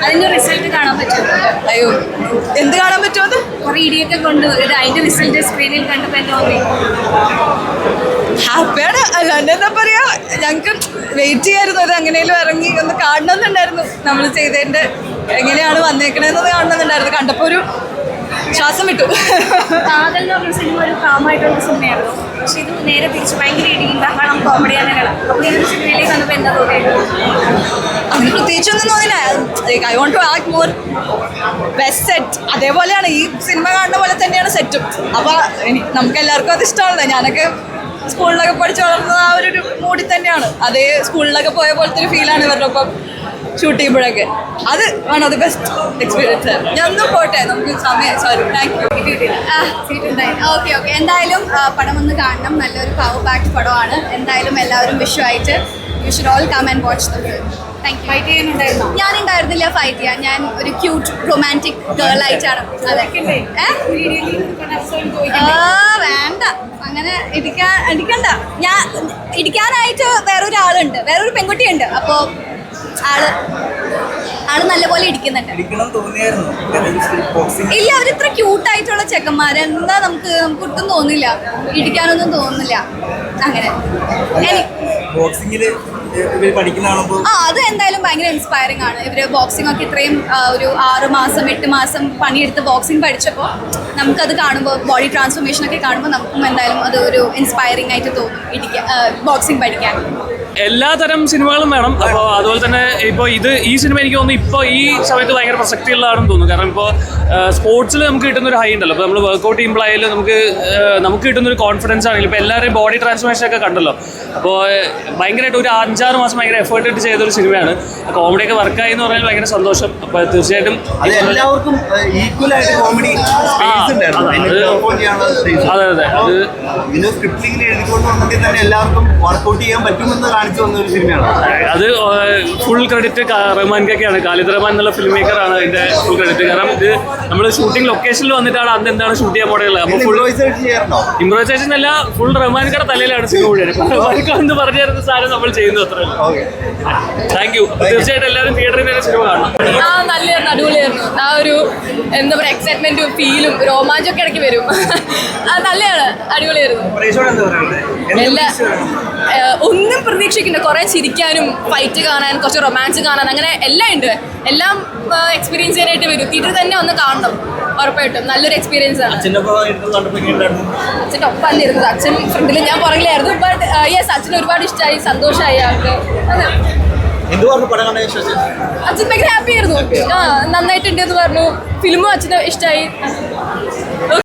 അതിന്റെ റിസൾട്ട് കാണാൻ പറ്റുമോ? അയ്യോ, എന്ത് കാണാൻ പറ്റുമോ? അത് കുറെ ഇടിയൊക്കെ കൊണ്ട് അതിന്റെ റിസൾട്ട് സ്ക്രീനിൽ കണ്ടപ്പോ എന്താ ഹാപ്പിയാണ്. അല്ലാണ്ട് എന്താ പറയാ, ഞങ്ങൾക്ക് വെയിറ്റ് ചെയ്യായിരുന്നു. അത് എങ്ങനെയും ഇറങ്ങി ഒന്ന് കാണണമെന്നുണ്ടായിരുന്നു. നമ്മൾ ചെയ്തതിന്റെ എങ്ങനെയാണ് വന്നേക്കണേന്നത് കാണണമെന്നുണ്ടായിരുന്നു. കണ്ടപ്പോ ഒരു ശ്വാസം വിട്ടു. കാതൽ എന്ന് പറഞ്ഞ സിനിമ ഒരു കാമായിട്ടുള്ള സിനിമയായിരുന്നു. പക്ഷെ ഇത് നേരെ തിരിച്ച് ഭയങ്കര ഇടിയും ബഹളം കോമഡി അങ്ങനെയാണ്. അപ്പോൾ ഈ ഒരു സിനിമയിലേക്ക് വന്നപ്പോൾ എന്താ തോന്നിയത്? അങ്ങനെ പ്രത്യേകിച്ചൊന്നും തോന്നില്ല. I want to act more best set. അതേപോലെയാണ് ഈ സിനിമ കാണുന്ന പോലെ തന്നെയാണ് സെറ്റും. അപ്പോൾ നമുക്ക് എല്ലാവർക്കും അത് ഇഷ്ടമാണല്ലോ. ഞാനൊക്കെ സ്കൂളിലൊക്കെ പഠിച്ച് വളർന്നത് ആ ഒരു മൂഡിൽ തന്നെയാണ്. അതേ സ്കൂളിലൊക്കെ പോയ പോലത്തെ ഒരു ഫീലാണ് ഇവരുടെ ഒപ്പം ഷൂട്ട് ചെയ്യുമ്പോഴൊക്കെ. അത് one of the best experience. ഞാനൊന്നും പോട്ടെ, നമുക്ക് സമയം. Sorry, thank you. Okay okay, എന്തായാലും പടം ഒന്ന് കാണണം. നല്ലൊരു പവർ പാക്ട് പടമാണ്. എന്തായാലും എല്ലാവരും വിഷുവായിട്ട് you should all come and watch the film. Thank you. Fight ചെയ്യാനുണ്ടായിരുന്നോ? ഞാനുണ്ടായിരുന്നില്ല ഫൈറ്റ് ചെയ്യാൻ. ഞാൻ ഒരു ക്യൂട്ട് റൊമാൻറ്റിക് ഗേൾ ആയിട്ടാണ്. വേണ്ട, അങ്ങനെ ഇടിക്കണ്ട. ഞാൻ ഇടിക്കാനായിട്ട് വേറൊരാളുണ്ട്, വേറൊരു പെൺകുട്ടിയുണ്ട്. അപ്പോൾ ആള് നല്ലപോലെ ഇടിക്കുന്നുണ്ട്. ഇല്ല, അവരിത്ര ക്യൂട്ടായിട്ടുള്ള ചെക്കന്മാര്. എന്താ നമുക്ക് ഒട്ടും തോന്നില്ല, ഇടിക്കാനൊന്നും തോന്നുന്നില്ല. അങ്ങനെ അത് എന്തായാലും ഭയങ്കര ഇൻസ്പയറിംഗ് ആണ്. ഇവര് ബോക്സിംഗ് ഒക്കെ ഇത്രയും ഒരു 6 മാസം 8 മാസം പണിയെടുത്ത് ബോക്സിംഗ് പഠിച്ചപ്പോൾ നമുക്കത് കാണുമ്പോൾ, ബോഡി ട്രാൻസ്ഫോർമേഷൻ ഒക്കെ കാണുമ്പോൾ നമുക്കും എന്തായാലും അത് ഒരു ഇൻസ്പയറിംഗ് ആയിട്ട് തോന്നും ബോക്സിംഗ് പഠിക്കാൻ. എല്ലാതരം സിനിമകളും വേണം. അപ്പോൾ അതുപോലെ തന്നെ ഇപ്പോൾ ഈ സിനിമ എനിക്ക് തോന്നുന്നു ഇപ്പോൾ ഈ സമയത്ത് ഭയങ്കര പ്രസക്തിയുള്ളതാണെന്ന് തോന്നുന്നു. കാരണം ഇപ്പോൾ സ്പോർട്സിൽ നമുക്ക് കിട്ടുന്നൊരു ഹൈ ഉണ്ടല്ലോ. അപ്പോൾ നമ്മൾ വർക്കൗട്ട് ചെയ്യുമ്പോഴായാലും നമുക്ക് കിട്ടുന്നൊരു കോൺഫിഡൻസ് ആണെങ്കിലും ഇപ്പോൾ എല്ലാവരുടെയും ബോഡി ട്രാൻസ്ഫോർമേഷൻ ഒക്കെ കണ്ടല്ലോ. അപ്പോൾ ഭയങ്കരമായിട്ട് ഒരു 5-6 മാസം ഭയങ്കര എഫേർട്ട് ഇട്ട് ചെയ്തൊരു സിനിമയാണ്. കോമഡിയൊക്കെ വർക്കായി എന്ന് പറഞ്ഞാൽ ഭയങ്കര സന്തോഷം. അപ്പോൾ തീർച്ചയായിട്ടും എല്ലാവർക്കും ഈക്വൽ ആയിട്ട് കോമഡി അതെ അതെ, അത് സ്ക്രിപ്റ്റിംഗിൽ എഴുതിക്കൊണ്ട് വന്നിട്ട് തന്നെ എല്ലാവർക്കും വർക്കൗട്ട് ചെയ്യാൻ പറ്റുമെന്ന് കാണിച്ചു വന്ന ഒരു സിനിമയാണ്. അത് ഫുൾ ക്രെഡിറ്റ് റഹ്മാൻ കെയാണ്. ഖാലിദ് റഹ്മാൻ എന്നുള്ള ഫിലിം മേക്കറാണ് ഇതിന്റെ ഫുൾ ക്രെഡിറ്റ്. കാരണം ഇത് നമ്മൾ ഷൂട്ടിംഗ് ലൊക്കേഷനിൽ വന്നിട്ടാണ് അന്ന് എന്താണ് ഷൂട്ട് ചെയ്യാൻ പോലെയുള്ളത്. അപ്പോൾ ഫുൾ ഇംപ്രൈസേഷൻ അല്ല, ഫുൾ റഹ്മാൻ കെയുടെ തലയിലാണ് സിനിമ മുഴുവൻ. എന്ന് പറഞ്ഞു തരുന്ന സാധനം നമ്മൾ ചെയ്യുന്നത് അത്ര. Thank you. തീർച്ചയായിട്ടും എല്ലാവരും തിയേറ്ററിൽ തന്നെ സിനിമ കാണണം. നല്ലതായിരുന്നു, അടിപൊളിയായിരുന്നു. ആ ഒരു എന്താ പറയുക, എക്സൈറ്റ്മെന്റും ഫീലും രോമാഞ്ചൊക്കെ ഇടയ്ക്ക് വരും. അത് നല്ലതാണ്, അടിപൊളിയായിരുന്നു. ഒന്നും പ്രതീക്ഷിക്കുന്നുണ്ട്. കുറേ ചിരിക്കാനും ഫൈറ്റ് കാണാൻ, കുറച്ച് റൊമാൻസ് കാണാൻ, അങ്ങനെ എല്ലാം ഉണ്ട്. എല്ലാം എക്സ്പീരിയൻസ് ചെയ്യാനായിട്ട് വരും. തിയേറ്ററിൽ തന്നെ ഒന്ന് കാണണം, ഉറപ്പായിട്ടും നല്ലൊരു എക്സ്പീരിയൻസ് ആണ്. അച്ഛൻ്റെ ഒപ്പമല്ല ഇരുന്നത്, അച്ഛൻ ഫ്രണ്ടിൽ, ഞാൻ പുറകിലായിരുന്നു. ബട്ട് യെസ്, അച്ഛന് ഒരുപാട് ഇഷ്ടമായി, സന്തോഷമായി ആൾക്ക്. അച്ഛൻ ഭയങ്കര ഹാപ്പി ആയിരുന്നു. നന്നായിട്ടുണ്ട് എന്ന് പറഞ്ഞു. ഫിലിമും അച്ഛന് ഇഷ്ടമായി.